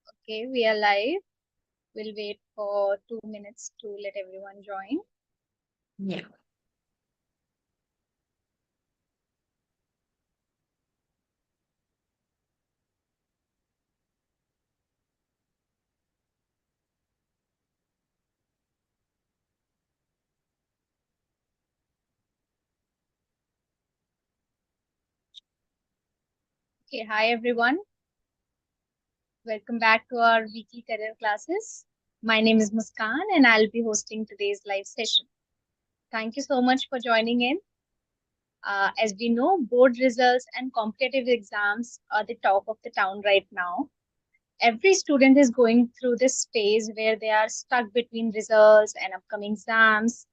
Okay, we are live. We'll wait for 2 minutes to let everyone join. Yeah. Okay, hi everyone. Welcome back to our weekly career classes. My name is Muskan and I'll be hosting today's live session. Thank you so much for joining in. As we know, board results and competitive exams are the talk of the town right now. Every student is going through this phase where they are stuck between results and upcoming exams,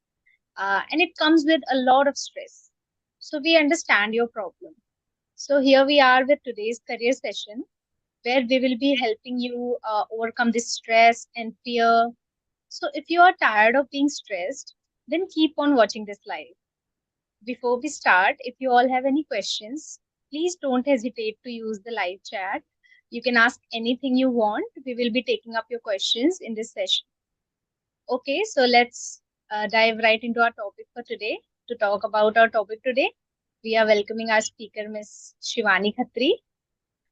and it comes with a lot of stress. So, we understand your problem. So, here we are with today's career session where we will be helping you overcome this stress and fear. So, if you are tired of being stressed, then keep on watching this live. Before we start, if you all have any questions, please don't hesitate to use the live chat. You can ask anything you want. We will be taking up your questions in this session. Okay, so let's dive right into our topic for today. To talk about our topic today, we are welcoming our speaker, Miss Shivani Khatri.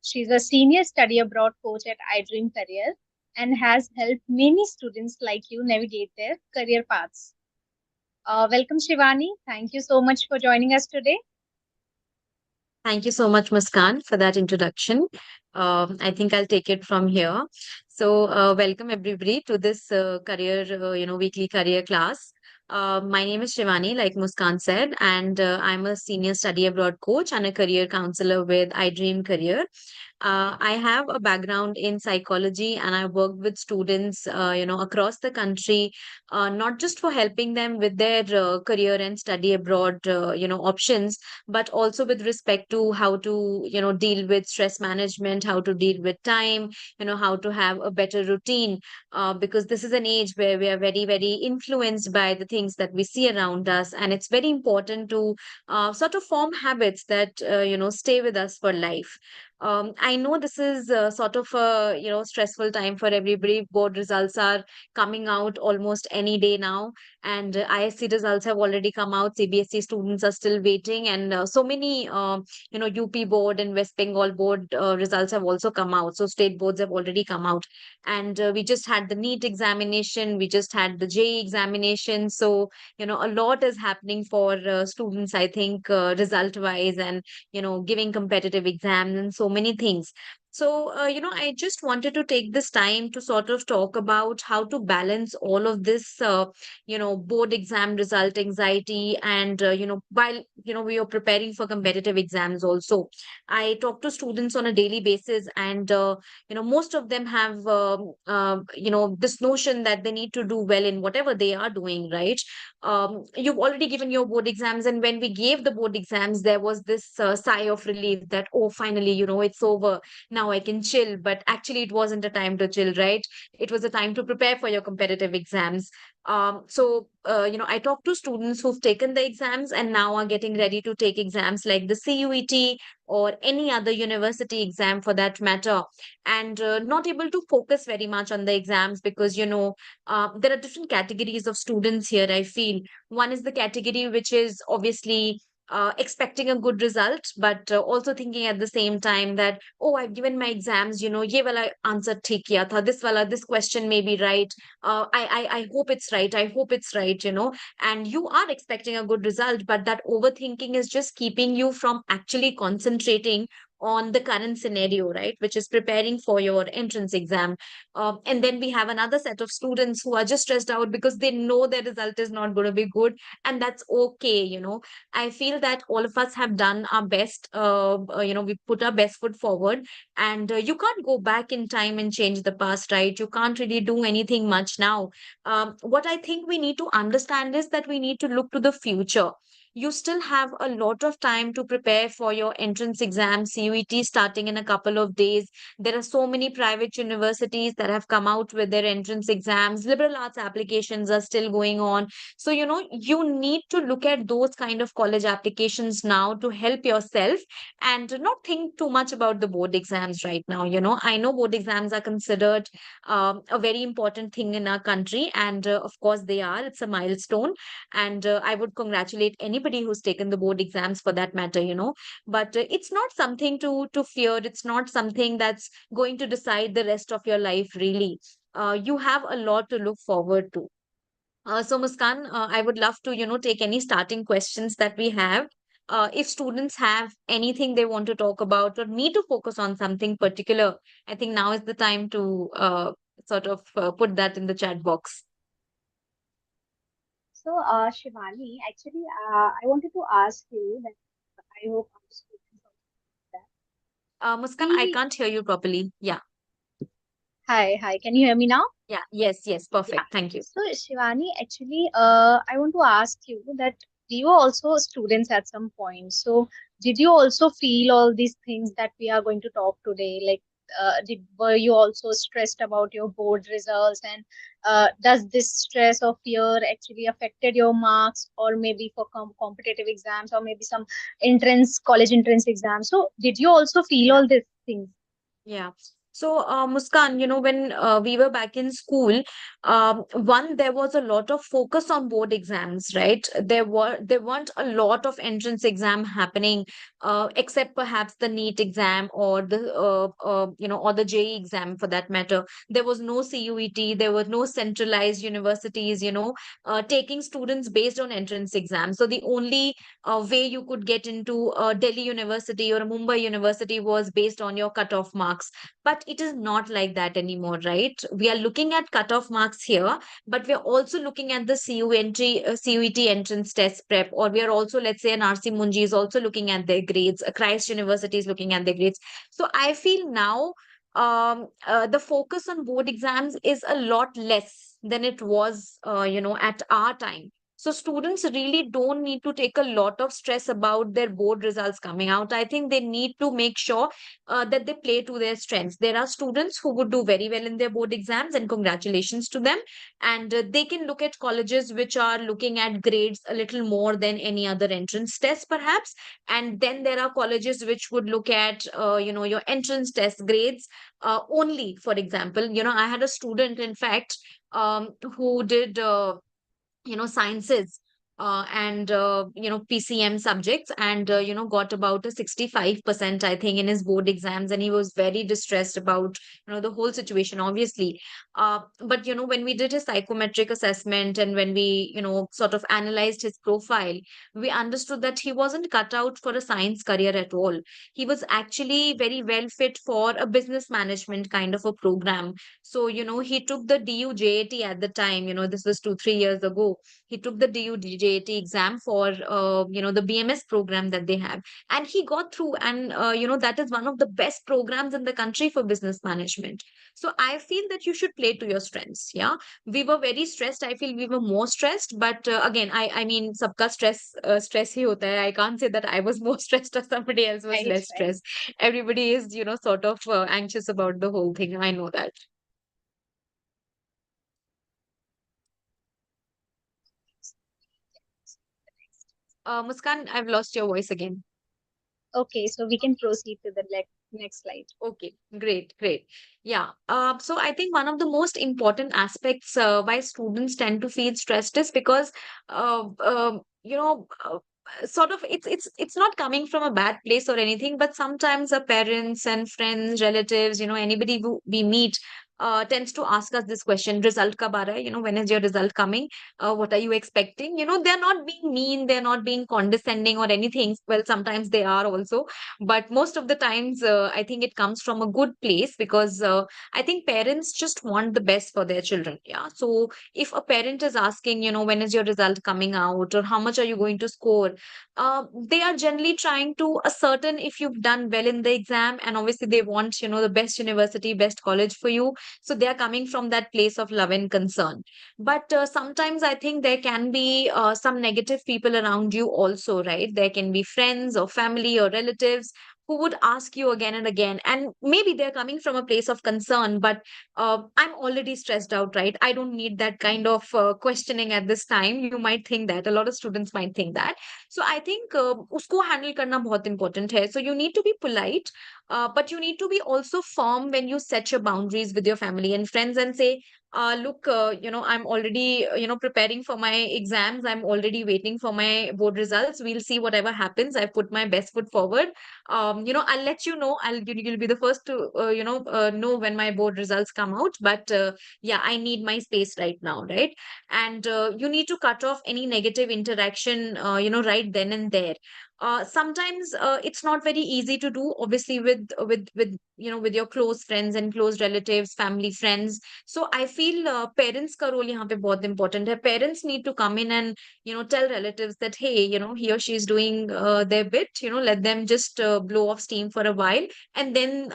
She's a senior study abroad coach at iDreamCareer and has helped many students like you navigate their career paths. Welcome, Shivani. Thank you so much for joining us today. Thank you so much, Muskan, for that introduction. I think I'll take it from here. Welcome everybody to this weekly career class. My name is Shivani, like Muskan said, and I'm a senior study abroad coach and a career counselor with iDreamCareer. I have a background in psychology and I worked with students, across the country, not just for helping them with their career and study abroad, options, but also with respect to how to, deal with stress management, how to deal with time, how to have a better routine, because this is an age where we are very, very influenced by the things that we see around us. And it's very important to sort of form habits that, stay with us for life. I know this is sort of a stressful time for everybody. Board results are coming out almost any day now, and ISC results have already come out. CBSE students are still waiting, and so many UP board and West Bengal board results have also come out. So state boards have already come out, and we just had the NEET examination. We just had the JEE examination. So a lot is happening for students. I think result wise and giving competitive exams and so many things. So, I just wanted to take this time to sort of talk about how to balance all of this, board exam result anxiety and, while, we are preparing for competitive exams also. I talk to students on a daily basis and, most of them have, this notion that they need to do well in whatever they are doing, right? You've already given your board exams, and when we gave the board exams, there was this sigh of relief that, oh, finally, it's over. Now I can chill. But actually, it wasn't a time to chill, right? It was a time to prepare for your competitive exams. I talk to students who've taken the exams and now are getting ready to take exams like the CUET or any other university exam for that matter, and not able to focus very much on the exams because, there are different categories of students here, I feel. One is the category which is obviously expecting a good result, but also thinking at the same time that, oh, I've given my exams, ye wala answer theek kiya tha, this question may be right. I hope it's right. I hope it's right, and you are expecting a good result, but that overthinking is just keeping you from actually concentrating on the current scenario, right? Which is preparing for your entrance exam. And then we have another set of students who are just stressed out because they know their result is not going to be good, and that's okay. I feel that all of us have done our best. We put our best foot forward, and you can't go back in time and change the past, right? You can't really do anything much now. What I think we need to understand is that we need to look to the future. you still have a lot of time to prepare for your entrance exam, CUET starting in a couple of days. There are so many private universities that have come out with their entrance exams. Liberal arts applications are still going on. So, you need to look at those kind of college applications now to help yourself and not think too much about the board exams right now. I know board exams are considered a very important thing in our country, and of course, they are. It's a milestone, and I would congratulate anybody who's taken the board exams for that matter. But it's not something to fear. It's not something that's going to decide the rest of your life, really. You have a lot to look forward to. So Muskan, I would love to, take any starting questions that we have. If students have anything they want to talk about or need to focus on something particular, I think now is the time to sort of put that in the chat box. So, Shivani, actually, I wanted to ask you that I hope our students also that Muskan, I we can't hear you properly. Yeah, hi, can you hear me now? yeah, yes, yes, Yeah. perfect. Thank you. So, Shivani, actually, I want to ask you that we were also students at some point. So, did you also feel all these things that we are going to talk today? Like, were you also stressed about your board results? And does this stress or fear actually affected your marks, or maybe for competitive exams, or maybe some college entrance exams? So, did you also feel Yeah. all these things? Yeah. So, Muskan, when we were back in school, there was a lot of focus on board exams, right? There weren't a lot of entrance exam happening, except perhaps the NEET exam or or the JEE exam for that matter. There was no CUET, there were no centralized universities, taking students based on entrance exams. So the only way you could get into a Delhi University or a Mumbai University was based on your cutoff marks. But it is not like that anymore, right? We are looking at cutoff marks here, but we are also looking at the CUET entrance test prep, or we are also, let's say, an RC Munji is also looking at their grades, a Christ University is looking at their grades. So I feel now the focus on board exams is a lot less than it was, at our time. So students really don't need to take a lot of stress about their board results coming out. I think they need to make sure that they play to their strengths. There are students who would do very well in their board exams, and congratulations to them. And they can look at colleges which are looking at grades a little more than any other entrance test, perhaps. And then there are colleges which would look at, your entrance test grades only. For example, I had a student, in fact, who did. Sciences and PCM subjects, and got about a 65%, I think, in his board exams, and he was very distressed about the whole situation, obviously. But when we did his psychometric assessment, and when we sort of analyzed his profile, we understood that he wasn't cut out for a science career at all. He was actually very well fit for a business management kind of a program. So he took the DUJAT at the time. This was 2 3 years ago. He took the DUJAT exam for the BMS program that they have, and he got through. And that is one of the best programs in the country for business management. So I feel that you should play to your strengths. Yeah, we were very stressed. I feel we were more stressed, but again, I mean, sabka stress hi hota hai. I can't say that I was more stressed or somebody else was Right, less right. stressed. Everybody is sort of anxious about the whole thing. I know that. Muskan, I've lost your voice again. Okay, so we can proceed to the next slide. Okay, great, great. Yeah. So I think one of the most important aspects why students tend to feel stressed is because, sort of it's not coming from a bad place or anything, but sometimes our parents and friends, relatives, anybody who we meet, tends to ask us this question: result kab aa raha hai? When is your result coming? What are you expecting? They're not being mean, they're not being condescending or anything. Well, sometimes they are also, but most of the times I think it comes from a good place, because I think parents just want the best for their children. Yeah, so if a parent is asking, when is your result coming out, or how much are you going to score, they are generally trying to ascertain if you've done well in the exam, and obviously they want the best university, best college for you. So they are coming from that place of love and concern. But sometimes I think there can be some negative people around you also, right? There can be friends or family or relatives who would ask you again and again. And maybe they're coming from a place of concern, but I'm already stressed out, right? I don't need that kind of questioning at this time. You might think that. A lot of students might think that. So I think usko handle karna bahut important hai. So you need to be polite, but you need to be also firm when you set your boundaries with your family and friends and say, look, I'm already, preparing for my exams. I'm already waiting for my board results. We'll see whatever happens. I put my best foot forward. I'll let you know. You'll be the first to, know when my board results come out. But yeah, I need my space right now, right? And you need to cut off any negative interaction, right then and there. Sometimes it's not very easy to do, obviously, with your close friends and close relatives, family, friends. So I feel parents ka role yahan pe bahut important hai. Parents need to come in and tell relatives that, hey, he or she is doing their bit. Let them just blow off steam for a while, and then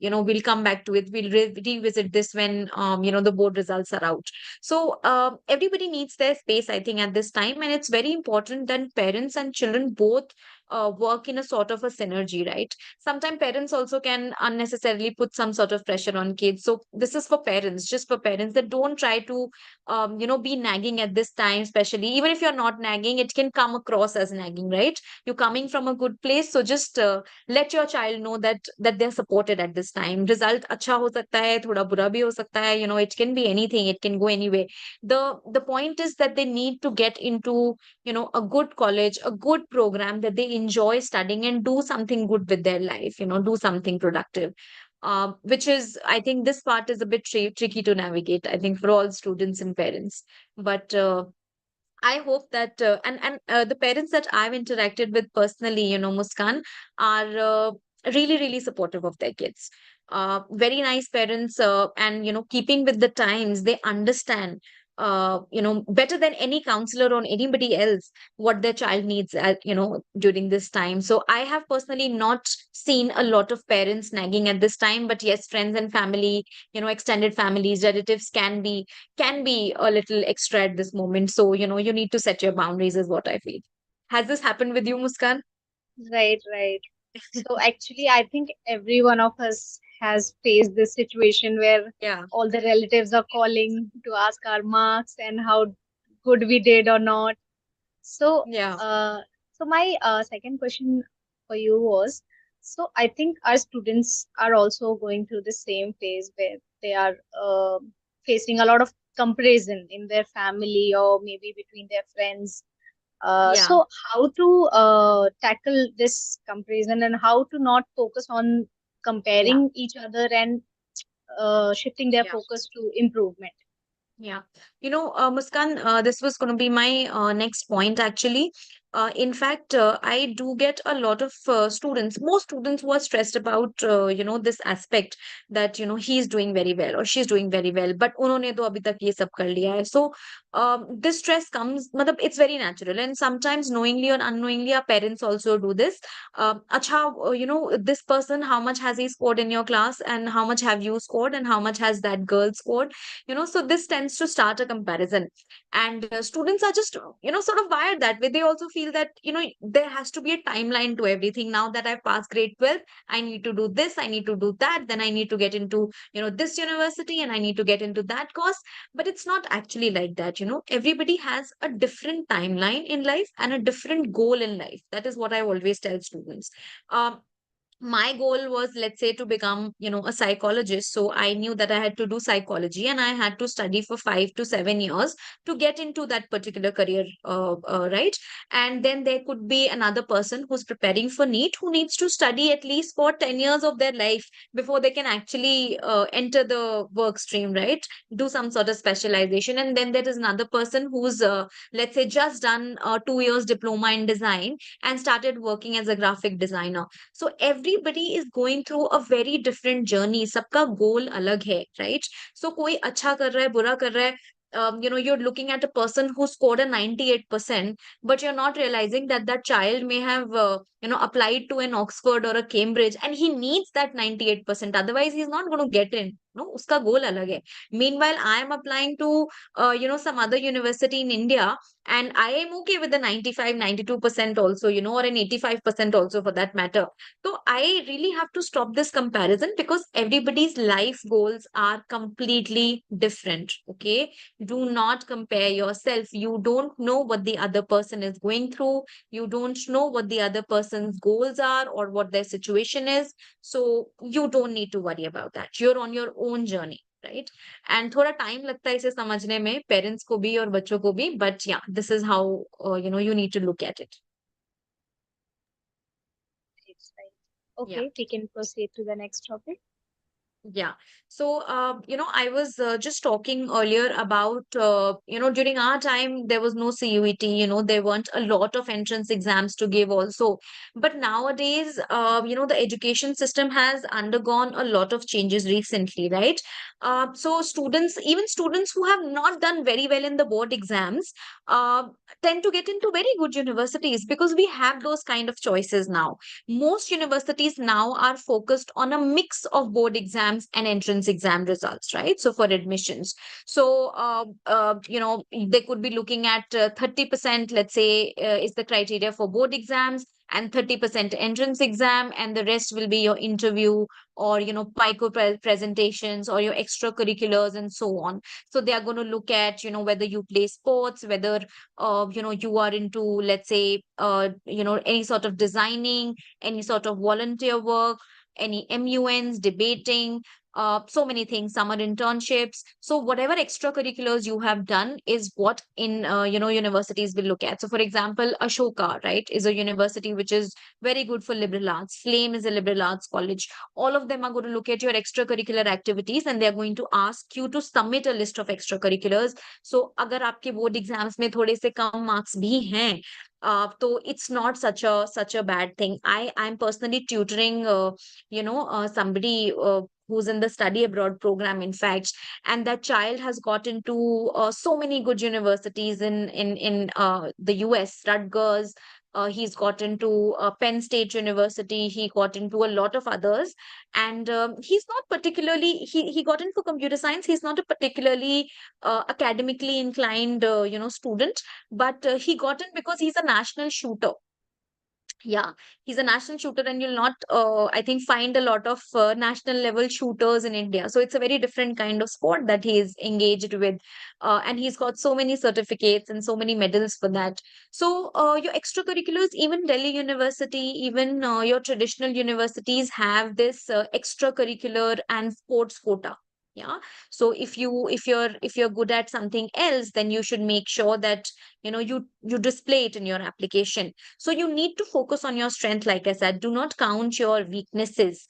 we'll come back to it. We'll revisit this when the board results are out. So everybody needs their space, I think, at this time, and it's very important that parents and children both work in a sort of a synergy, right? Sometimes parents also can unnecessarily put some sort of pressure on kids. So this is for parents, just for parents, that don't try to be nagging at this time. Especially, even if you're not nagging, it can come across as nagging, right? You're coming from a good place, so just let your child know that they're supported at this time. Result acha ho sakta hai, thoda bura bhi ho sakta hai. It can be anything, it can go anyway. The point is that they need to get into a good college, a good program that they enjoy studying, and do something good with their life, do something productive. Which is, I think, this part is a bit tricky to navigate, I think, for all students and parents. But I hope that and the parents that I've interacted with personally, Muskan, are really really supportive of their kids. Very nice parents, and keeping with the times, they understand. Better than any counselor or anybody else, what their child needs during this time. So I have personally not seen a lot of parents nagging at this time, but yes, friends and family, extended families, relatives can be a little extra at this moment. So, you need to set your boundaries, is what I feel. Has this happened with you, Muskan? Right, right. So actually, I think every one of us has faced this situation where Yeah, all the relatives are calling to ask our marks and how good we did or not. So, yeah, my second question for you was, so I think our students are also going through the same phase where they are facing a lot of comparison in their family or maybe between their friends. yeah, So how to tackle this comparison and how to not focus on yeah, comparing each other and shifting their yeah. focus to improvement. Yeah. Muskan, this was going to be my next point actually. In fact, I do get a lot of students, most students who are stressed about, this aspect that, he's doing very well or she's doing very well, but unhone to abhi tak ye sab kar liya hai. So, this stress comes, matlab, it's very natural. And sometimes knowingly or unknowingly, our parents also do this. Acha, this person, how much has he scored in your class, and how much have you scored, and how much has that girl scored? So this tends to start a comparison. And students are just sort of wired that way. They also feel that there has to be a timeline to everything. Now that I've passed grade 12, I need to do this, I need to do that, then I need to get into this university, and I need to get into that course. But it's not actually like that. Everybody has a different timeline in life and a different goal in life. That is what I always tell students. um, my goal was, let's say, to become a psychologist. So I knew that I had to do psychology, and I had to study for 5 to 7 years to get into that particular career, right? And then there could be another person who's preparing for NEET, who needs to study at least for 10 years of their life before they can actually enter the work stream, right? Do some sort of specialization. And then there is another person who's let's say, just done 2 years diploma in design and started working as a graphic designer. So everybody is going through a very different journey. सबका goal अलग है, right? So कोई अच्छा कर रहा है, बुरा कर रहा है. You're looking at a person who scored a 98%, but you're not realizing that that child may have, applied to an Oxford or a Cambridge, and he needs that 98%. Otherwise, he's not going to get in. No, उसका गोल अलग है. Meanwhile, I am applying to some other university in India, and I am okay with the 95-92% also, or an 85% also for that matter. So I really have to stop this comparison, because everybody's life goals are completely different. Okay, do not compare yourself. You don't know what the other person is going through. You don't know what the other person's goals are or what their situation is. So you don't need to worry about that. You're on your own journey, right? And थोड़ा time लगता है इसे समझने में, parents को भी और बच्चों को भी, but yeah, this is how you need to look at it. It's right. Yeah. Okay, we can proceed to the next topic. Yeah. So, I was just talking earlier about, during our time, there was no CUET, there weren't a lot of entrance exams to give also. But nowadays, the education system has undergone a lot of changes recently, right? So even students who have not done very well in the board exams, uh, tend to get into very good universities, because we have those kind of choices now. Most universities now are focused on a mix of board exams and entrance exam results, right? So for admissions, so they could be looking at 30%, let's say, is the criteria for board exams, and 30% entrance exam, and the rest will be your interview, or pico presentations, or your extracurriculars, and so on. So they are going to look at, whether you play sports, whether you are into, let's say, any sort of designing, any sort of volunteer work, any MUNs, debating, so many things, summer internships. So whatever extracurriculars you have done is what in universities will look at. So for example, Ashoka, right, is a university which is very good for liberal arts. Flame is a liberal arts college. All of them are going to look at your extracurricular activities, and they're going to ask you to submit a list of extracurriculars. So अगर आपके board exams में थोड़े से कम marks भी हैं, so it's not such a bad thing. I'm personally tutoring somebody who's in the study abroad program, in fact, and that child has got into so many good universities in the US. Rutgers, he's got into Penn State University, he got into a lot of others. And he's not particularly, he got into computer science. He's not a particularly academically inclined student, but he got in because he's a national shooter. Yeah, he's a national shooter, and you'll not, I think, find a lot of national level shooters in India. So it's a very different kind of sport that he is engaged with. And he's got so many certificates and so many medals for that. So your extracurriculars, even Delhi University, even your traditional universities have this extracurricular and sports quota. Yeah. So if you're good at something else, then you should make sure that you display it in your application. So you need to focus on your strength. Like I said, do not count your weaknesses.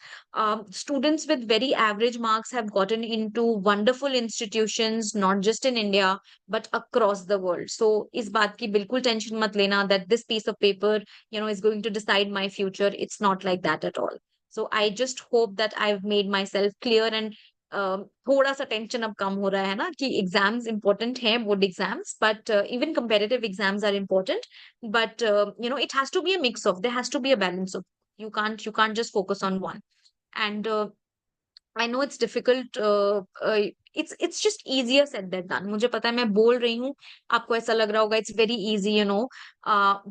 Students with very average marks have gotten into wonderful institutions, not just in India, but across the world. So is baat ki bilkul tension mat lena that this piece of paper, is going to decide my future. It's not like that at all. So I just hope that I've made myself clear, and थोड़ा सा tension अब कम हो रहा है ना, कि exams important हैं, board exams, but even comparative exams are important. But it has to be a mix of, there has to be a balance of, you can't just focus on one. And I know it's difficult. It's just easier said than done. मुझे पता है, मैं बोल रही हूँ, आपको ऐसा लग रहा होगा it's very easy,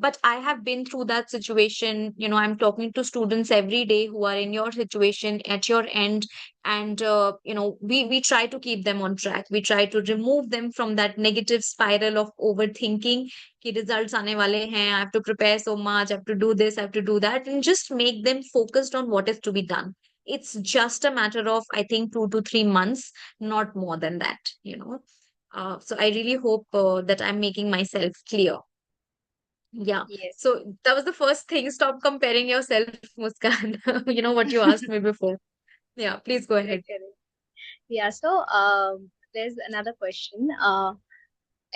but I have been through that situation. I'm talking to students every day who are in your situation, at your end. And we try to keep them on track. We try to remove them from that negative spiral of overthinking, कि results आने वाले हैं, I have to prepare so much, I have to do this, I have to do that, and just make them focused on what is to be done. It's just a matter of, I think, 2 to 3 months, not more than that. So I really hope that I'm making myself clear. Yeah. Yes, So that was the first thing. Stop comparing yourself, Muskan. What you asked me before. Yeah, please go ahead. correct, correct. Yeah, so there's another question.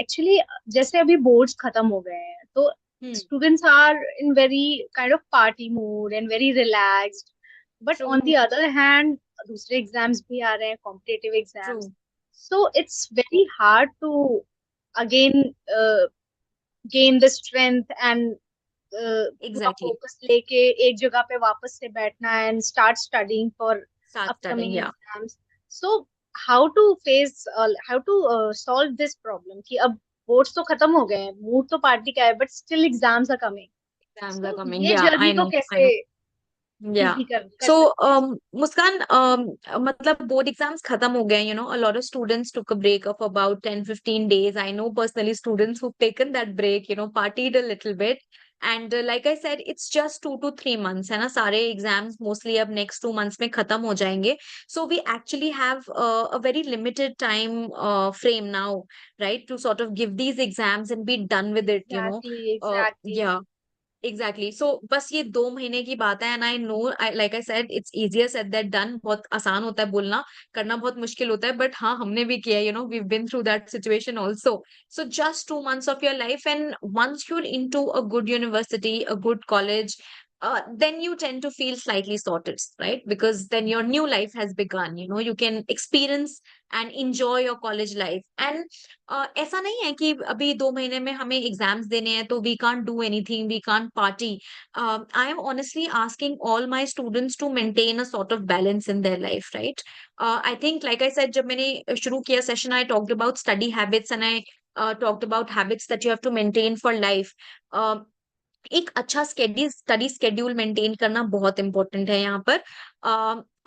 Actually, जैसे अभी boards खत्म हो गए हैं, तो Hmm. students are in very kind of party mood and very relaxed. But on True. the other hand, दूसरे exams भी आ रहे हैं, competitive exams. True. So it's very hard to again gain the strength and पूरा Exactly. focus लेके एक जगह पे वापस से बैठना and start studying for Start studying. upcoming Yeah. exams. So how to solve this problem कि अब बोर्ड्स तो खत्म हो गए हैं, मूड तो पार्टी का है, but still exams are coming. Exams are so coming. ये Yeah, जर्नी I को know. I कैसे know. Yeah. इजी कर So, सकते हैं? Muskan, मतलब board exams खत्म हो गए, a lot of students took a break of about 10-15 days. I know personally students who've taken that break, partied a little bit. And like I said, it's just 2 to 3 months, है ना? सारे exams mostly अब next 2 months में खत्म हो जाएंगे. So we actually have a very limited time frame now, right? To sort of give these exams and be done with it. Exactly exactly. Yeah. Exactly so बस ये 2 महीने की बात है and I know I like I said it's easier said that done बहुत आसान होता है बोलना करना बहुत मुश्किल होता है बट हाँ हमने भी किया we been through that situation also so just 2 months of your life and once you're into a good university a good college then you tend to feel slightly sorted, right? Because then your new life has begun. You can experience and enjoy your college life. And ऐसा नहीं है कि अभी 2 महीने में हमें exams देने हैं तो we can't do anything we can't party I am honestly asking all my students to maintain a sort of balance in their life right I think like I said जब मैंने शुरू किया session I talked about study habits and I talked about habits that you have to maintain for life. एक अच्छा study schedule maintain करना बहुत important है यहाँ पर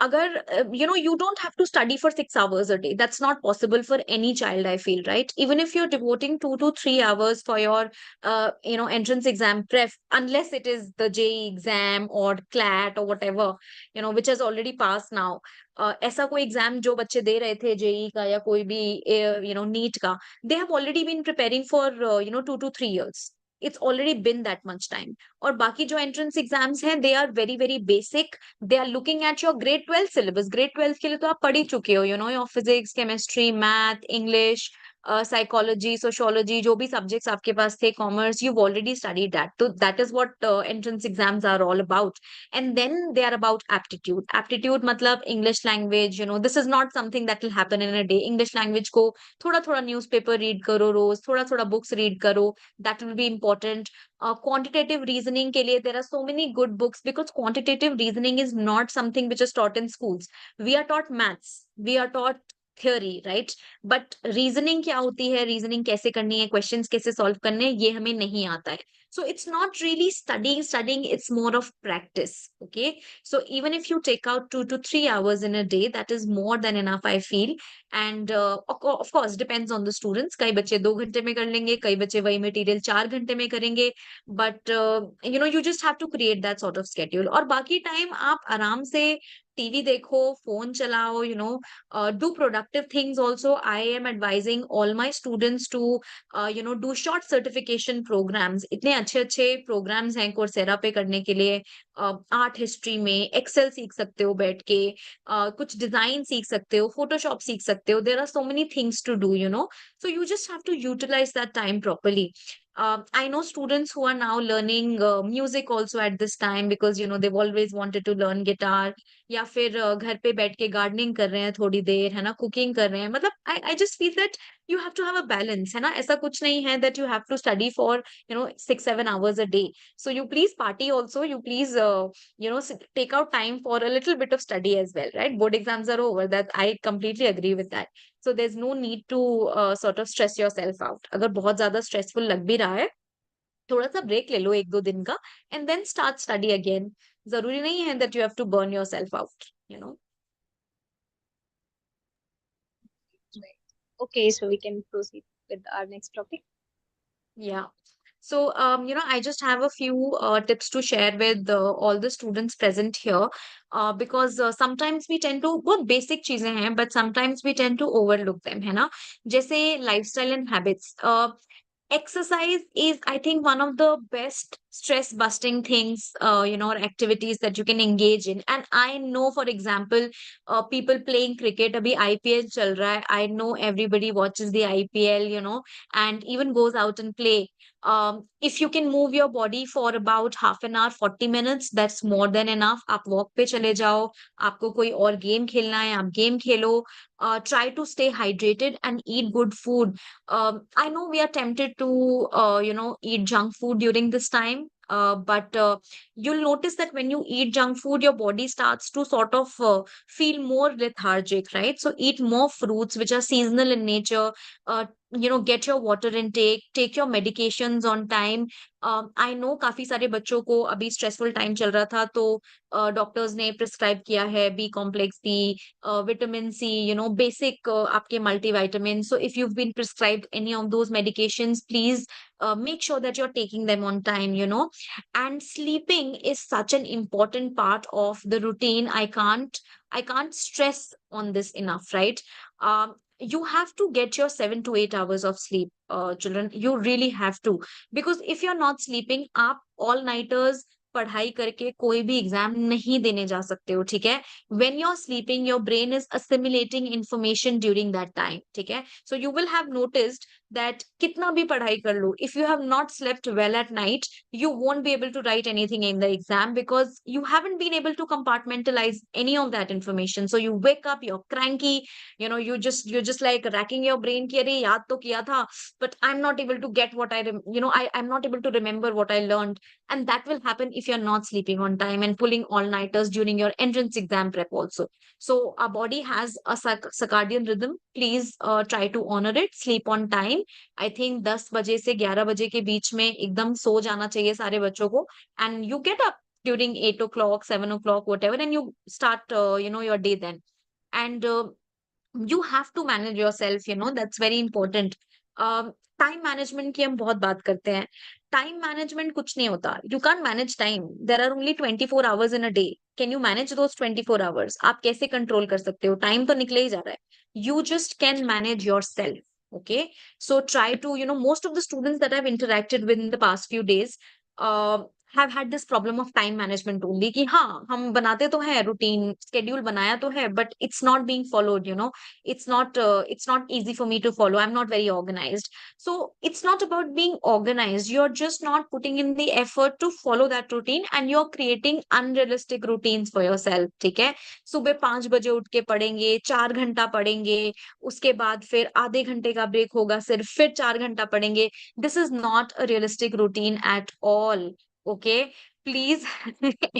अगर you don't have to study for 6 hours a day. That's not possible for any child, I feel, right? Even if you're devoting 2 to 3 hours for your entrance exam prep, unless it is the JEE exam or CLAT or whatever, which has already passed now. ऐसा कोई exam जो बच्चे दे रहे थे JEE का या कोई भी नीट का, they have already been preparing for 2 to 3 years. It's already been that much time. और बाकी जो entrance exams हैं they are very very basic. They are looking at your grade 12 syllabus. grade 12 के लिए तो आप पढ़ ही चुके हो, your physics, chemistry, math, English, psychology, sociology, जो भी subjects आपके पास थे, commerce, you've already studied that. So that is what entrance exams are all about. And then they are about aptitude. Aptitude मतलब English language, this is not something that will happen in a day. English language को थोड़ा थोड़ा newspaper read करो रोज, थोड़ा थोड़ा books read करो, that will be important. Quantitative reasoning के लिए there are so many good books because quantitative reasoning is not something which is taught in schools. We are taught maths, we are taught theory, right? But reasoning क्या होती है, reasoning कैसे करनी है, questions कैसे solve करने हैं, ये हमें नहीं आता है. So it's not really studying, it's more of practice. Okay. So even if you take out 2 to 3 hours in a day, that is more than enough, I feel. And of course, depends on the students. कई बच्चे 2 घंटे में कर लेंगे, कई बच्चे वही material 4 घंटे में करेंगे. But you just have to create that sort of schedule. और बाकी टाइम आप आराम से टीवी देखो, फोन चलाओ, do productive things also. I am advising all my students to do short certification programs. इतने अच्छे अच्छे programs हैं coursera पे करने के लिए. आर्ट हिस्ट्री में एक्सेल सीख सकते हो बैठ के, कुछ डिजाइन सीख सकते हो, फोटोशॉप सीख सकते हो. There are so many things to do, so you just have to utilize that time properly. I know students who are now learning music also at this time because they've always wanted to learn guitar. या फिर घर पे बैठ के gardening कर रहे हैं थोड़ी देर, है ना, कुकिंग कर रहे हैं. मतलब I just feel that you have to have a balance, है ना. ऐसा कुछ नहीं है that you have to study for 6-7 hours a day. So you please party also, you please take out time for a little bit of study as well, right? Board exams are over, that I completely agree with that. So there's no need to sort of stress yourself out. अगर बहुत ज्यादा stressful लग भी रहा है, थोड़ा सा break ले लो 1-2 दिन का and then start study again. जरूरी नहीं है that you have to burn yourself out. Right. Okay, so we can proceed with our next topic. Yeah. So, I just have a few tips to share with all the students present here, because sometimes we tend to बहुत basic चीजें हैं, but sometimes we tend to overlook them, है ना? जैसे lifestyle and habits. Exercise is, I think, one of the best stress busting things, or activities that you can engage in. And I know, for example, people playing cricket, abhi IPL chal raha hai. I know everybody watches the IPL, and even goes out and play. If you can move your body for about half an hour, 40 minutes, that's more than enough. आप walk पे चले जाओ, आपको कोई और game खेलना है, आप game Khelo. Try to stay hydrated and eat good food. I know we are tempted to, eat junk food during this time. But you'll notice that when you eat junk food, your body starts to sort of feel more lethargic, right? So eat more fruits which are seasonal in nature. Get your water intake, take your medications on time. I know काफी सारे बच्चों को अभी stressful time चल रहा था, तो doctors ने प्रिस्क्राइब किया है B complex, B vitamin C, basic आपके multivitamin. So if you've been prescribed any of those medications, please make sure that you're taking them on time. And sleeping is such an important part of the routine. I can't stress on this enough, right? You have to get your 7 to 8 hours of sleep, children. You really have to, because if you're not sleeping, आप all nighters पढ़ाई करके कोई भी exam नहीं देने जा सकते हो, ठीक है? When you're sleeping, your brain is assimilating information during that time, ठीक है? So you will have noticed that कितना भी पढ़ाई कर लो, if you have not slept well at night, you won't be able to write anything in the exam because you haven't been able to compartmentalize any of that information. So you wake up, you're cranky, you're just like racking your brain कि अरे याद तो किया था, but I'm not able to get what I'm not able to remember what I learned. And that will happen if you're not sleeping on time and pulling all-nighters during your entrance exam prep also. So our body has a circadian rhythm. Please try to honor it. Sleep on time. I think 10 बजे से 11 बजे के बीच में एकदम सो जाना चाहिए सारे बच्चों को. And you get up during 8 o'clock, 7 o'clock, whatever, and you start, your day then. And you have to manage yourself, that's very important. Time management की हम बहुत बात करते हैं. टाइम मैनेजमेंट कुछ नहीं होता. You can't manage time. There are only 24 hours in a day. Can you manage those 24 hours? आप कैसे कंट्रोल कर सकते हो? टाइम तो निकले ही जा रहा है. You just can manage your self. Okay, so try to, most of the students that I've interacted with in the past few days uh, have had this problem of time management only, कि हाँ हम बनाते तो है routine, schedule बनाया तो है, but it's not being followed. It's not easy for me to follow. I'm not very organized. So it's not about being organized. You're just not putting in the effort to follow that routine, and you're creating unrealistic routines for yourself. ठीक है? सुबह 5 बजे उठ के पढ़ेंगे, 4 घंटा पढ़ेंगे, उसके बाद फिर आधे घंटे का ब्रेक होगा, सिर्फ फिर 4 घंटा पढ़ेंगे. This is not a realistic routine at all. Okay, please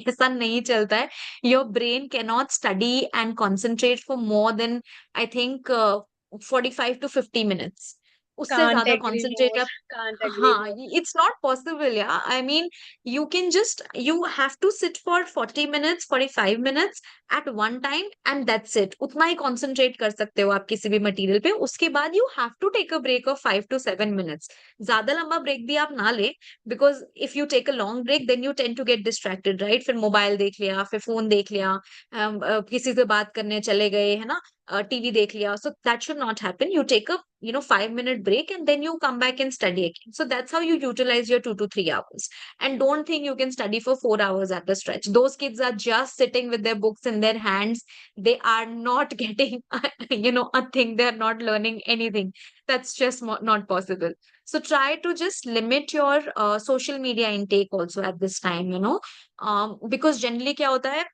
ऐसा नहीं चलता है. Your brain can not study and concentrate for more than, I think, 45 to 50 minutes. उससे Can't ज्यादा agree कॉन्सेंट्रेट more. आप, Can't agree हाँ, more. it's not possible. Yeah, I mean, you have to sit for 40 minutes, 45 minutes at one time, and that's it. उतना ही concentrate कर सकते हो आप किसी भी मटेरियल पे. उसके बाद you have to take a break of 5 to 7 minutes. ज्यादा लंबा ब्रेक भी आप ना ले, because if you take a long break, then you tend to get distracted, right? फिर मोबाइल देख लिया, फिर फोन देख लिया, किसी से बात करने चले गए, है ना, टीवी देख लिया. So that should not happen. You take a 5 minute break, and then you come back and study again. So that's how you utilize your 2 to 3 hours. And don't think you can study for 4 hours at a stretch. Those kids are just sitting with their books in their hands. They are not getting, a thing. They're not learning anything. That's just not possible. So try to just limit your social media intake also at this time, because generally क्या होता है,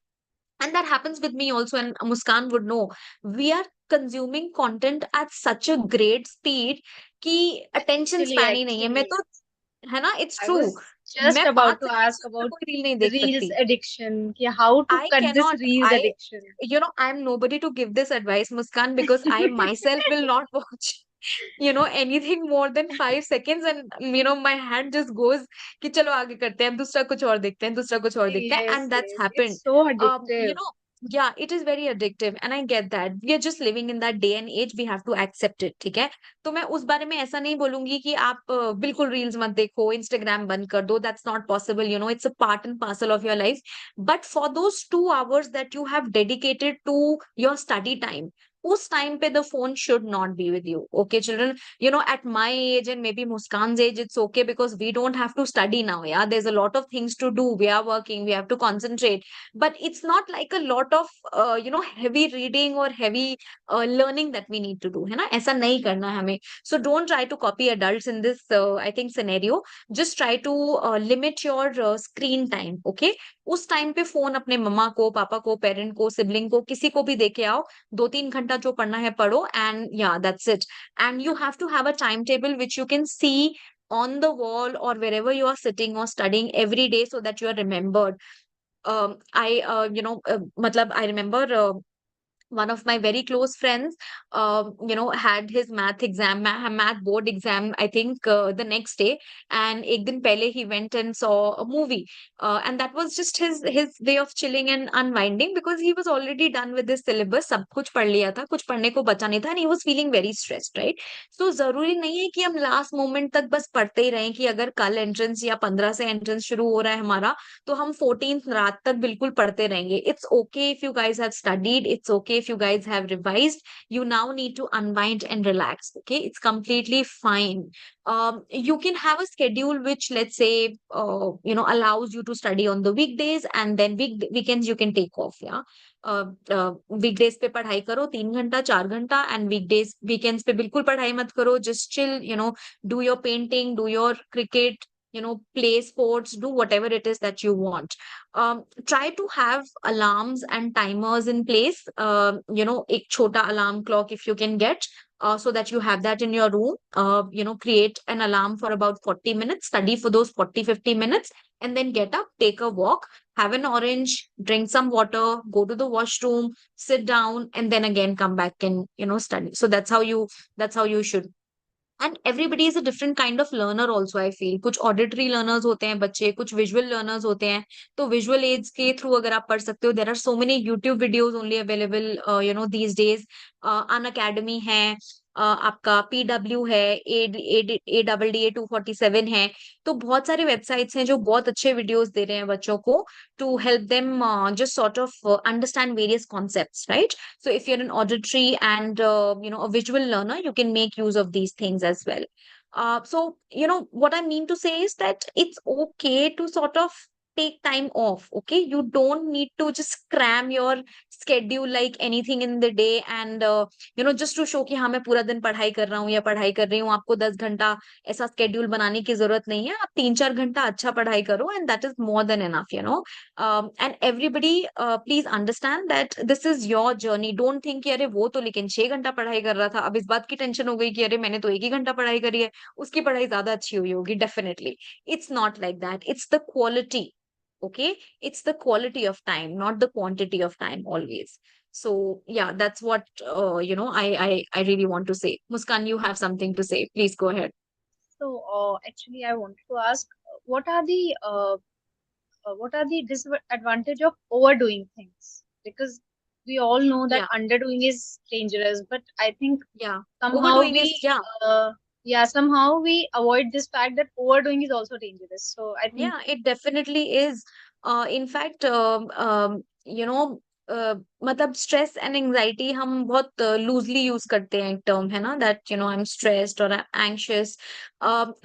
and that happens with me also, and Muskan would know, we are consuming content at such a great speed कि attention Actually, span ही नहीं है. मैं actually, तो, है ना, it's I true. was just मैं about पांच to सेकंड ask से ऊपर about कोई रील नहीं देख reels सकती. addiction. कि how to I cut this cannot. reels addiction. I'm nobody to give this advice, Muskan, because I myself will not watch, anything more than 5 seconds, and my hand just goes कि चलो आगे करते हैं, दूसरा कुछ और देखते हैं, दूसरा कुछ और देखते हैं, Yes, and that's yes. happened. It's so Um, you addictive. know, yeah, it is very addictive, and I get that. We are just living in that day and age. We have to accept it, ठीक है? तो मैं उस बारे में ऐसा नहीं बोलूंगी कि आप बिल्कुल रील्स मत देखो, इंस्टाग्राम बंद कर दो. That's not possible. It's a part and parcel of your life. But for those 2 hours that you have dedicated to your study time, उस time पे the phone should not be with you. Okay, children? At my age and maybe Muskan's age, it's okay because we don't have to study now. Yeah, there's a lot of things to do. We are working, we have to concentrate. But it's not like a lot of, heavy reading or heavy learning that we need to do. है ना? ऐसा नहीं करना है हमें. So don't try to copy adults in this, I think, scenario. Just try to limit your screen time. Okay? उस time पे phone अपने मम्मा को, पापा को, पेरेंट को, सिबलिंग को, किसी को भी देके आओ. 2-3 घंटा जो पढ़ना है पढ़ो, and yeah, that's it. And you have to have a timetable which you can see on the wall or wherever you are sitting or studying every day so that you are remembered. I matlab I remember one of my very close friends, had his math board exam, I think the next day. And ek din pehle he went and saw a movie. And that was just his way of chilling and unwinding, because he was already done with his syllabus. सब कुछ पढ़ लिया था, कुछ पढ़ने को बचा नहीं था, and he was feeling very stressed, right? So जरूरी नहीं है कि हम लास्ट मोमेंट तक बस पढ़ते ही रहें, कि अगर कल एंट्रेंस या 15 से एंट्रेंस शुरू हो रहा है हमारा, तो हम 14th रात तक बिल्कुल पढ़ते रहेंगे. It's okay if you guys have studied, it's okay if you guys have revised. You now need to unwind and relax. Okay, it's completely fine. You can have a schedule which, let's say, allows you to study on the weekdays, and then weekends you can take off. Yeah. Weekdays पे पढ़ाई करो 3 घंटा 4 घंटा, and weekends पे बिल्कुल पढ़ाई मत करो. Just chill, do your painting, do your cricket, play sports, do whatever it is that you want. Try to have alarms and timers in place. Ek chota alarm clock if you can get, so that you have that in your room. Create an alarm for about 40 minutes, study for those 40-50 minutes, and then get up, take a walk, have an orange, drink some water, go to the washroom, sit down, and then again come back and, study. So that's how you should. And everybody is a different kind of learner also, I feel. कुछ auditory learners होते हैं बच्चे, कुछ visual learners होते हैं. तो visual aids के through अगर आप पढ़ सकते हो, there are so many YouTube videos only available these days. Unacademy है, आपका पीडब्ल्यू है, ADDA 247 है. तो बहुत सारे वेबसाइट्स हैं जो बहुत अच्छे वीडियोस दे रहे हैं बच्चों को, to help them just sort of understand various concepts, right? So if you're an auditory and a visual learner, you can make use of these things as well. So what I mean to say is that it's okay to sort of take time off. Okay, you don't need to just cram your schedule like anything in the day, and just to show कि हाँ मैं पूरा दिन पढ़ाई कर रहा हूँ या पढ़ाई कर रही हूँ. आपको 10 घंटा ऐसा स्केड्यूल बनाने की जरूरत नहीं है. आप 3-4 घंटा अच्छा पढ़ाई करो, and that is more than enough. And everybody, please understand that this is your journey. Don't think कि अरे वो तो लेकिन 6 घंटा पढ़ाई कर रहा था, अब इस बात की टेंशन हो गई कि अरे मैंने तो 1 ही घंटा पढ़ाई करी है, उसकी पढ़ाई ज्यादा अच्छी हुई होगी. Definitely, it's not like that. It's the quality. Okay, it's the quality of time, not the quantity of time always. So yeah, that's what I really want to say. Muskan, you have something to say. Please go ahead. So, actually, I wanted to ask, what are the disadvantage of overdoing things? Because we all know that Yeah, underdoing is dangerous, but I think yeah. somehow Overdoing is, we, yeah. somehow we avoid this fact that overdoing is also dangerous. So I think, Yeah, it definitely is. In fact, मतलब stress and anxiety हम बहुत loosely use करते हैं एक term है ना, that I'm stressed or I'm anxious,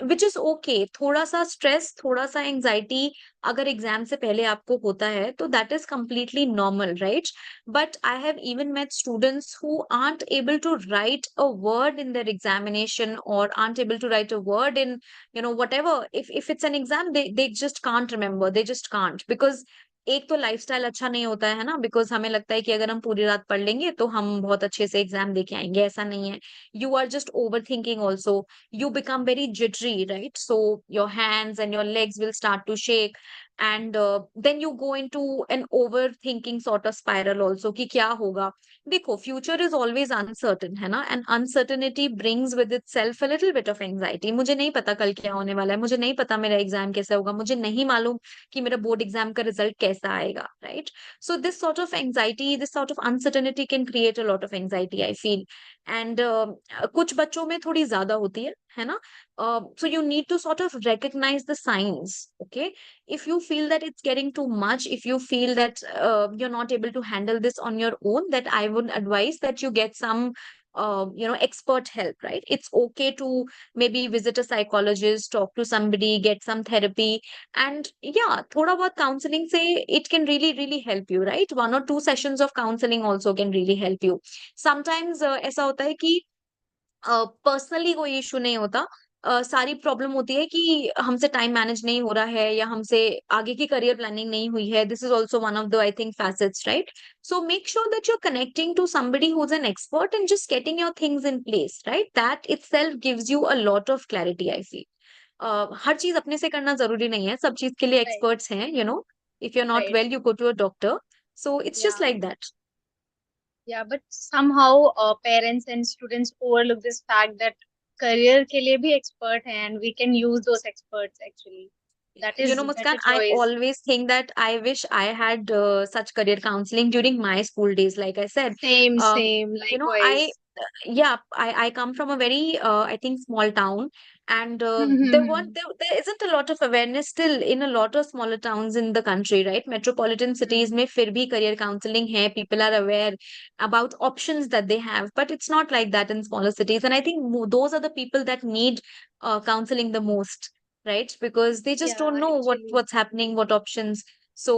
which is okay. थोड़ा सा stress, थोड़ा सा anxiety अगर एग्जाम से पहले आपको होता है तो that is completely normal, right? But I have even met students who aren't able to write a word in their examination, or aren't able to write a word in whatever. If it's an exam, they just can't remember. They just can't, because एक तो lifestyle अच्छा नहीं होता है ना. Because हमें लगता है कि अगर हम पूरी रात पढ़ लेंगे तो हम बहुत अच्छे से एग्जाम दे के आएंगे. ऐसा नहीं है. You are just overthinking also. You become very jittery, right? So your hands and your legs will start to shake, and then you go into an overthinking sort of spiral also, कि क्या होगा. देखो, future is always uncertain है ना, and uncertainty brings with itself a little bit of anxiety. मुझे नहीं पता कल क्या होने वाला है, मुझे नहीं पता मेरा एग्जाम कैसा होगा, मुझे नहीं मालूम कि मेरा बोर्ड एग्जाम का रिजल्ट कैसा आएगा, right? So this sort of anxiety, this sort of uncertainty can create a lot of anxiety, I feel. And कुछ बच्चों में थोड़ी ज्यादा होती है ना. So you need to sort of recognize the signs. Okay, if you feel that it's getting too much, if you feel that you're not able to handle this on your own, that I would advise that you get some expert help, right? It's okay to maybe visit a psychologist, talk to somebody, get some therapy. And yeah, thoda bahut counseling say it can really really help you, right? 1 or 2 sessions of counseling also can really help you. Sometimes ऐसा होता है कि personally कोई issue नहीं होता. सारी problem होती है कि हमसे टाइम मैनेज नहीं हो रहा है, या हमसे आगे की करियर प्लानिंग नहीं हुई है. This is also one of the, I think, facets, right? So make sure that you're connecting to somebody who's an expert and just getting your things in place, right? That itself gives you a lot of clarity, I feel. हर चीज अपने से करना जरूरी नहीं है, सब चीज के लिए Right. एक्सपर्ट्स हैं, if you are not Right. Well, you go to a doctor. So it's just Yeah. Like that. Yeah, but somehow parents and students overlook this fact that career के लिए भी expert हैं and we can use those experts actually. That is Muskan, better I choice. always think that I wish I had such career counseling during my school days. Like I said, Same, same, I likewise. yeah, I come from a very I think small town, and Mm-hmm. there isn't a lot of awareness still in a lot of smaller towns in the country, right? Metropolitan cities में फिर भी career counseling है, people are aware about options that they have, but it's not like that in smaller cities. And I think those are the people that need counseling the most, right? Because they just don't Yeah, know actually. what's happening, what options. So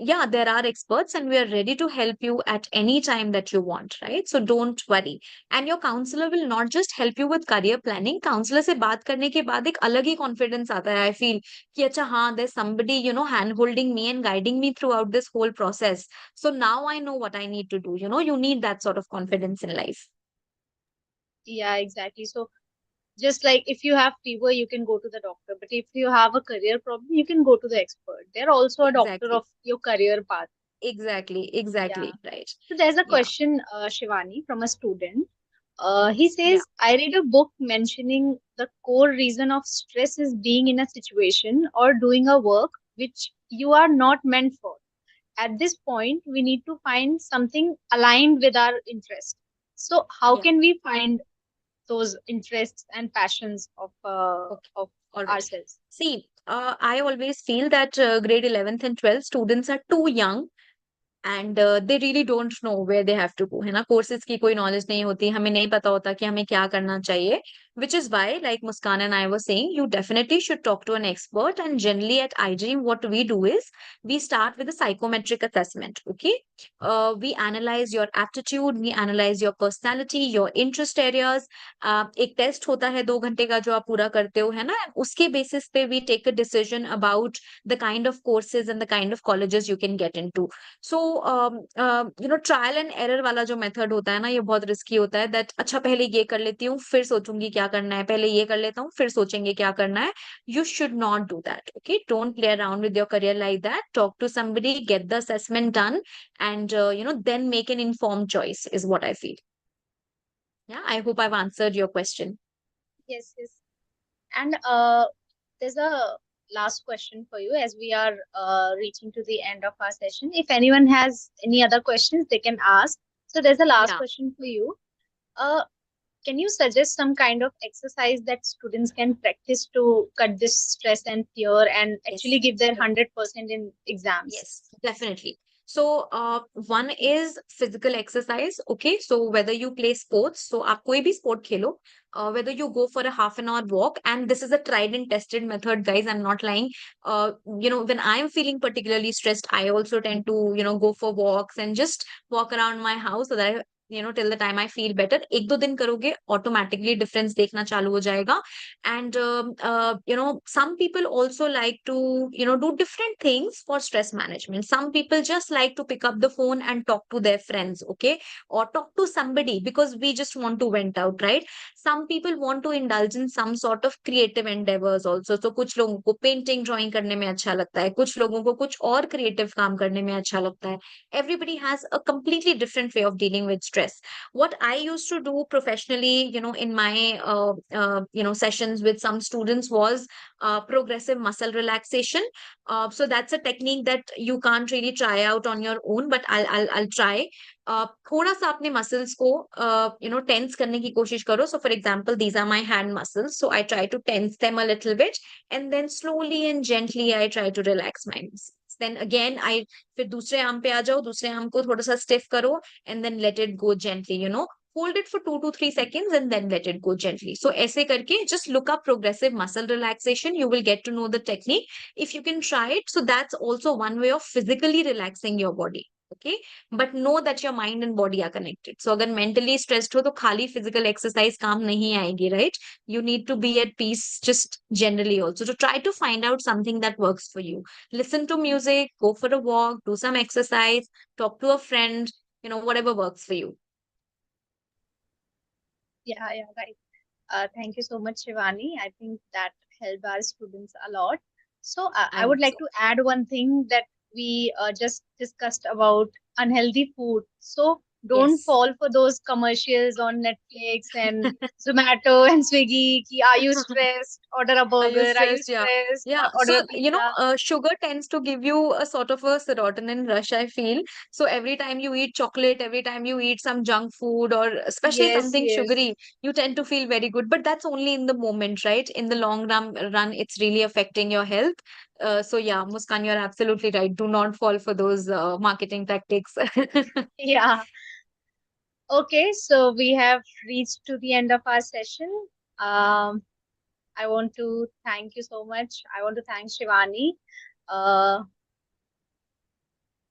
yeah, there are experts, and we are ready to help you at any time that you want, right? So don't worry. And your counselor will not just help you with career planning. Counselor से बात करने के बाद एक अलग ही confidence आता है, I feel, कि अच्छा हाँ, there's somebody, hand holding me and guiding me throughout this whole process. So now I know what I need to do. You need that sort of confidence in life. Yeah, exactly. So just like if you have fever, you can go to the doctor. But if you have a career problem, you can go to the expert. They're also a doctor Exactly. of your career path. Exactly. Yeah. Exactly. Right. So there's a Yeah. question, Shivani, from a student. He Yeah. says, I read a book mentioning the core reason of stress is being in a situation or doing a work which you are not meant for. At this point, we need to find something aligned with our interest. So, how Yeah. can we find those interests and passions Okay. of All right. ourselves? See, I always feel that grade 11th and 12th students are too young, and they really don't know where they have to go, है ना? Courses की कोई knowledge नहीं होती, हमें नहीं पता होता कि हमें क्या करना चाहिए. Which is why, like Muskan and I were saying, you definitely should talk to an expert. And generally at iDream what we do is we start with a psychometric assessment. Okay, we analyze your aptitude, we analyze your personality, your interest areas. एक test होता है 2 घंटे का जो आप पूरा करते हो, है ना? उसके बेसिस पे we take a decision about the kind of courses and the kind of colleges you can get into. So trial and error वाला जो मेथड होता है ना, ये बहुत रिस्की होता है. दैट अच्छा पहले ये कर लेती हूँ फिर सोचूंगी क्या करना है, पहले ये कर लेता हूँ फिर सोचेंगे क्या करना है. You should not do that. Okay, don't play around with your career like that. Talk to somebody, get the assessment done, and then make an informed choice is what I feel. Yeah, I hope I've answered your question. Yes, yes. And there's a last question for you as we are reaching to the end of our session. If anyone has any other questions, they can ask. So there's a last Yeah. question for you. Uh, can you suggest some kind of exercise that students can practice to cut this stress and fear and actually Yes. give their 100% in exams? Yes, definitely. So, one is physical exercise. Okay, so whether you play sports, so आप कोई भी sport Khelo, whether you go for a half an hour walk, and this is a tried and tested method, guys. I'm not lying. When I'm feeling particularly stressed, I also tend to, go for walks and just walk around my house so that till the time I feel better. एक दो दिन करोगे, automatically difference देखना चालू हो जाएगा. And some people also like to do different things for stress management. Some people just like to pick up the phone and talk to their friends, okay, or talk to somebody because we just want to vent out, right? Some people want to indulge in some sort of creative endeavors also. So कुछ लोगों को painting drawing करने में अच्छा लगता है, कुछ लोगों को कुछ और क्रिएटिव काम करने में अच्छा लगता है. Everybody has a completely different way of dealing with stress. What I used to do professionally, in my sessions with some students was progressive muscle relaxation. So that's a technique that you can't really try out on your own, but I'll try. थोड़ा सा अपने muscles को tense करने की कोशिश करो. So for example, these are my hand muscles, so I try to tense them a little bit, and then slowly and gently I try to relax my muscles. Then again I फिर दूसरे arm पे आ जाओ, दूसरे arm को थोड़ा सा stiff करो, and then let it go gently. Hold it for 2 to 3 seconds and then let it go gently. So ऐसे करके just look up progressive muscle relaxation. You will get to know the technique if you can try it. So that's also one way of physically relaxing your body. Okay, but know that your mind and body are connected. So अगर mentally stressed हो तो खाली physical exercise काम नहीं आएगी, right? You need to be at peace just generally also. So try to find out something that works for you. Listen to music, go for a walk, do some exercise, talk to a friend, whatever works for you. Yeah, yeah, right. Thank you so much, Shivani. I think that helped our students a lot. So I I would hope like so. to add one thing that we just discussed about unhealthy food. So don't Yes. fall for those commercials on Netflix and Zomato and Swiggy. Ki, are you stressed? Order a Are you burger. Are you stressed? Yeah. stressed? Yeah. Order So, a pizza. sugar tends to give you a sort of a serotonin rush, I feel. So every time you eat chocolate, every time you eat some junk food or especially Yes, something yes. sugary, you tend to feel very good. But that's only in the moment, right? In the long run, it's really affecting your health. So yeah, Muskan, you're absolutely right. Do not fall for those marketing tactics. Yeah. Okay, so we have reached to the end of our session. Um, I want to thank you so much. I want to thank Shivani. Uh,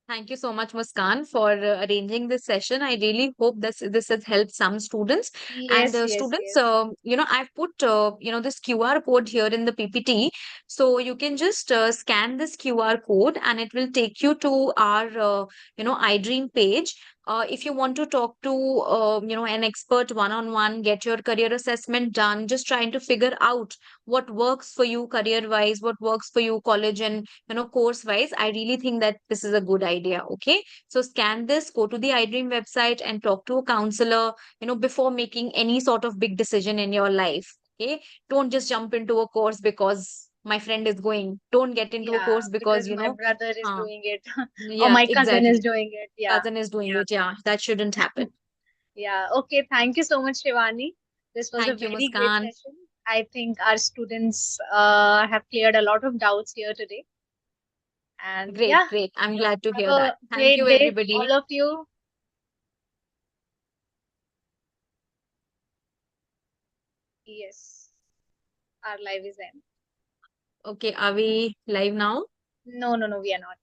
Thank you so much, Muskan, for arranging this session. I really hope this has helped some students. And yes, yes, students, yes. I've put this QR code here in the PPT, so you can just scan this QR code, and it will take you to our iDream page. If you want to talk to an expert one-on-one, get your career assessment done, just trying to figure out what works for you career-wise, what works for you college and course wise, I really think that this is a good idea. Okay, so scan this, go to the iDream website and talk to a counselor before making any sort of big decision in your life. Okay, don't just jump into a course because my friend is going. Don't get into a Yeah, course because because my brother is uh, doing it or yeah, my cousin is exactly, doing it. Yeah, cousin is doing it. Yeah, that shouldn't happen. yeah. Okay, thank you so much, Shivani. This was a Thank you, very great Muskan. session. I think our students have cleared a lot of doubts here today. And Great, yeah, great, I'm glad to have hear that. a Thank you, great day, everybody. all of you. Yes, our live is end. Okay, are we live now? No, no, no, we are not.